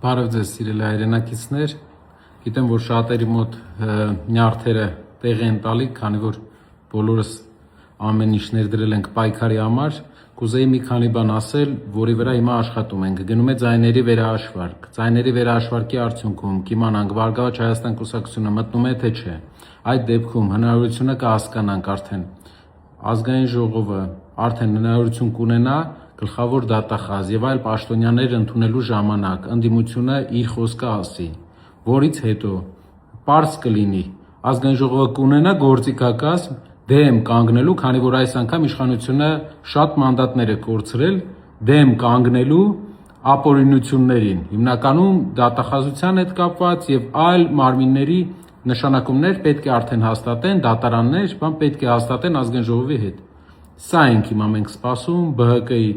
Բարև ձեզ սիրելի հայրենակիցներ, գիտեմ, որ շատերի մոտ նյարդերը տեղի են տալի, քանի որ բոլորս ամեն ինչ ներդրել ենք պայքարի համար, կուզեի մի քանի բան ասել, որի վրա հիմա աշխատում ենք, գնում է ձայների վերահաշվարկ, ձայների վերահաշվարկի արդյունքում կիմանանք Բարգավաճ Հայաստան կուսակցությունը մտնում է թե չէ, այդ դեպքում հնարավորությունը կհասկանանք արդեն, ազգային ժողովը արդեն հնարավորություն կունենա գլխավոր դատախազ եւ այլ պաշտոնյաներ ընդունելու ժամանակ ընդդիմությունը իր խոսքը ասի, որից հետո պարզ կլինի ազգային ժողովը կունենա գործիքակազմ դեմ կանգնելու, քանի որ այս անգամ իշխանությունը շատ մանդատներ է կորցրել դեմ կանգնելու ապօրինություններին, հիմնականում դատախազության հետ կապված եւ այլ մարմինների նշանակումներ պետք է արդեն հաստատեն դատարաններ, պետք է հաստատեն ազգային ժողովի հետ։ Սա ենք հիմա մենք սպասում, ԲՀԿ-ի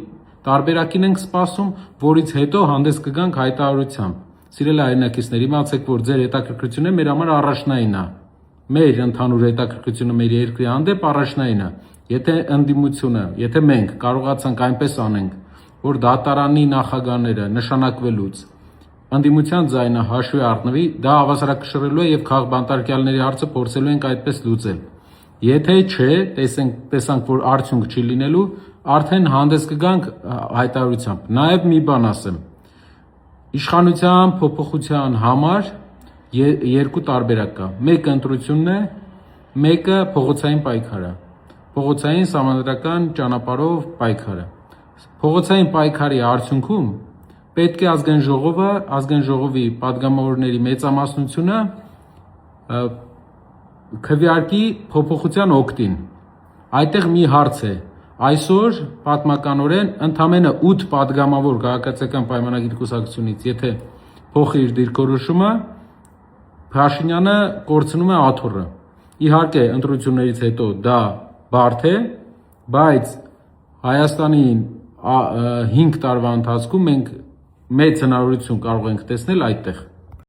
տարբերակին ենք սպասում, որից հետո հանդես կգանք հայտարարությամբ։ Սիրելի հայրենակիցներ, իմացեք, որ ձեր հետաքրքրությունը մեր համար առաջնային է։ Մեր ընդհանուր հետաքրքրությունը մեր երկրի հանդեպ առաջնային է։ Եթե ընդդիմությունը, եթե մենք կարողացանք այնպես անենք, որ դատարանի նախագահները նշանակվելուց ընդդիմության ձայնը հաշվի առնվի, դա հավասարակշռելու է եւ քաղբանտարկյալների հարցը փորձելու ենք այդպես լուծել։ Եթե չէ, տեսանք, որ արդյունք չի լինելու, արդեն հանդես կգանք հայտարարությամբ։ Նաև մի բան ասեմ։ Իշխանության փոփոխության համար երկու տարբերակ կա։ Մեկը ընտրությունն է, մեկը փողոցային պայքարը։ Փողոցային սահմանադրական ճանապարհով պայքարը։ Փողոցային պայքարի արդյունքում պետք է ազգային ժողովի падգամավորների մեծամասնությունը քվեարկի փոփոխության օգտին։ Այդտեղ մի հարց է։ Այսօր պատմականորեն ընդամենը 8 падգամավոր քաղաքացիական պայմանագիր կուսակցությունից, եթե փոխի իր դիրքորոշումը, Փաշինյանը կորցնում է աթոռը։ Իհարկե, ընտրություններից հետո դա բարդ է, բայց Հայաստանի 5 տարվա ընթացքում մենք մեծ հնարավորություն կարող ենք տեսնել այդտեղ։